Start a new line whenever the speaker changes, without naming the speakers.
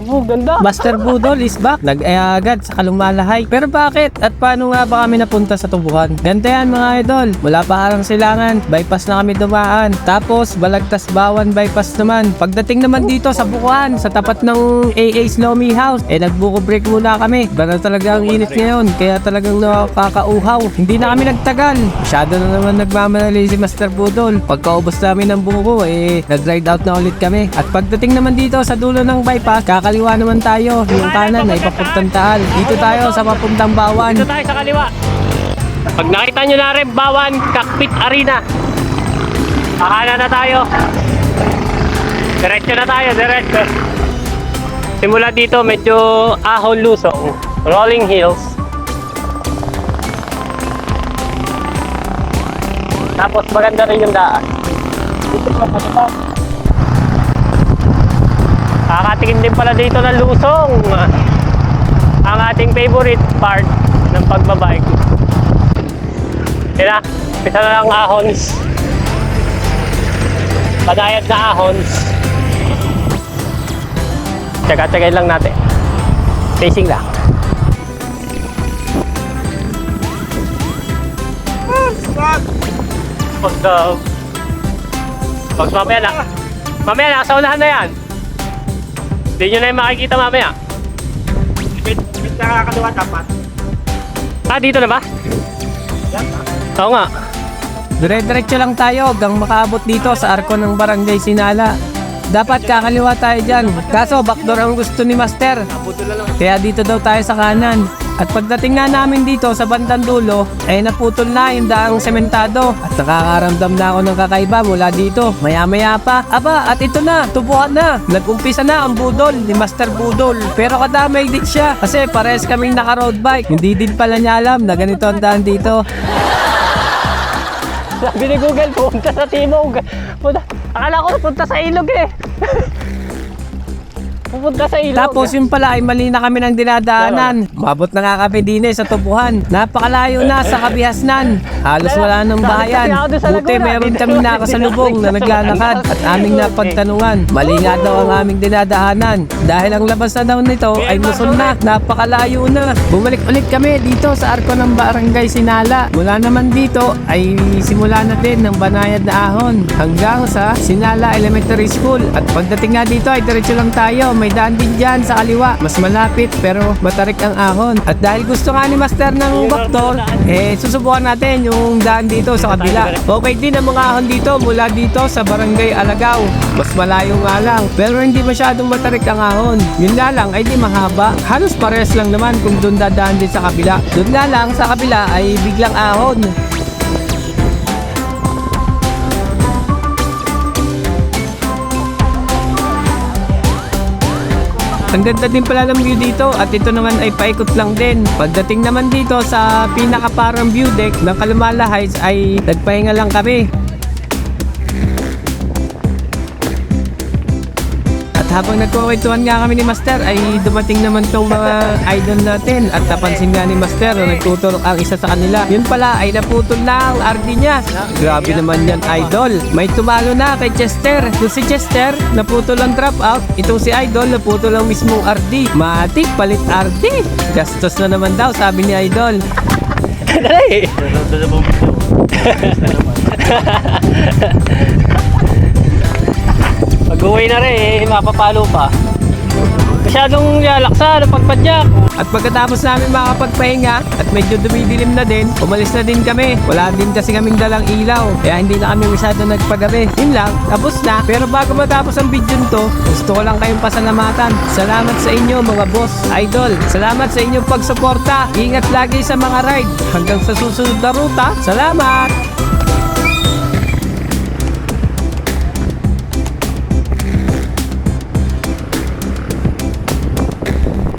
Ganda.
Master Budol is back. Nag-agad sa Kalumalahay. Pero bakit? At paano nga ba kami napunta sa tubuhan? Ganda yan mga idol. Mula Paharang Silangan, bypass na kami dumaan. Tapos Balagtas Bawan bypass naman. Pagdating naman dito sa Bukuan, sa tapat ng AA's Lomi House, nagbuko break muna kami. Baka talaga ang init ngayon, kaya talagang nakakauhaw. Hindi na kami nagtagal. Masyado na naman nagmamadali si Master Budol. Pagkaubos namin ng buko, nag-ride out na ulit kami. At pagdating naman dito sa dulo ng bypass, kakaliwa naman tayo. Yung kanan ay papuntang Taal. Dito tayo sa papuntang Bawan.
Dito tayo sa kaliwa. Pag nakita nyo na rin, Bawan Cockpit Arena. Akala na tayo. Diretso na tayo, diretso. Simula dito, medyo ahon lusong. Rolling hills. Tapos maganda rin yung daan. Dito pa. Nakakatingin din pala dito ng lusong. Ang ating favorite part ng pagbabike. Yan na, pisa na lang ahons. Panayad na ahons. Tsaga-tsagay lang natin. Pacing lang. Pag mamaya na. Mamaya na, sa unahan na yan. Hindi nyo na yung makikita mamaya.
Nakakaliwa dapat.
Dito na ba? Oo nga.
Dire-diretso lang tayo hanggang makaabot dito sa arko ng Barangay Sinala. Dapat kakaliwa tayo dyan. Kaso backdoor ang gusto ni Master. Kaya dito daw tayo sa kanan. At pagdating na namin dito sa bandang dulo, naputol na yung daang sementado. At nakakaramdam na ako ng kakaiba mula dito. Maya-maya pa. Aba, at ito na, tubuhan na. Nag-umpisa na ang budol ni Master Budol. Pero kadamay din siya kasi pares kaming naka-road bike. Hindi din pala niya alam na ganito ang daan dito.
Sabi ni Google, punta sa Timog. Akala ko punta sa ilog Pupunta sa ilog.
Tapos yung pala ay mali na kami ng dinadaanan. Mabot na nga kami din sa tubuhan. Napakalayo na sa Kabihasnan. Halos wala ng bahayan. Buti meron kami nakasalubong na naglalakad at aming napagtanungan. Mali nga daw ang aming dinadaanan. Dahil ang labas na daw nito ay Luzon na. Napakalayo na. Bumalik ulit kami dito sa arko ng Barangay Sinala. Mula naman dito ay simula na din ng banayad na ahon hanggang sa Sinala Elementary School. At pagdating nga dito ay diretso lang tayo. May daan din dyan sa kaliwa. Mas malapit pero matarik ang ahon. At dahil gusto nga ni Master ng backdoor, susubukan natin yung daan dito sa kabila. Okay din ang mga ahon dito mula dito sa Barangay Alagaw. Mas malayo nga lang. Pero hindi masyadong matarik ang ahon. Yun nga lang ay di mahaba. Halos pares lang naman kung doon dadaan din sa kabila. Doon nga lang sa kabila ay biglang ahon. Ang ganda din pala ng view dito at ito naman ay paikot lang din. Pagdating naman dito sa pinakaparang view deck ng Kalumalahay ay nagpahinga lang kami. At habang nagkukwentuhan nga kami ni Master ay dumating naman tong mga idol natin at napansin nga ni Master na nagtuturok ang isa sa kanila. Yun pala ay naputol na ang RD niya. Grabe naman yan idol. May tumalo na kay Chester. Kung si Chester naputol ang drop out, itong si idol naputol ang mismong RD. Matik palit RD. Gastos na naman daw sabi ni idol.
Dali! Pag-uwi na rin, mapapalo pa. Masyadong lalaksa ng pagpadyak.
At pagkatapos namin makapagpahinga at medyo dumidilim na din, umalis na din kami. Wala din kasi kaming dalang ilaw, kaya hindi na kami masyado nagpagabi. Yun lang, tapos na. Pero bago matapos ang video nito, gusto ko lang kayong pasalamatan. Salamat sa inyo mga boss, idol. Salamat sa inyong pagsuporta. Ingat lagi sa mga ride. Hanggang sa susunod na ruta. Salamat!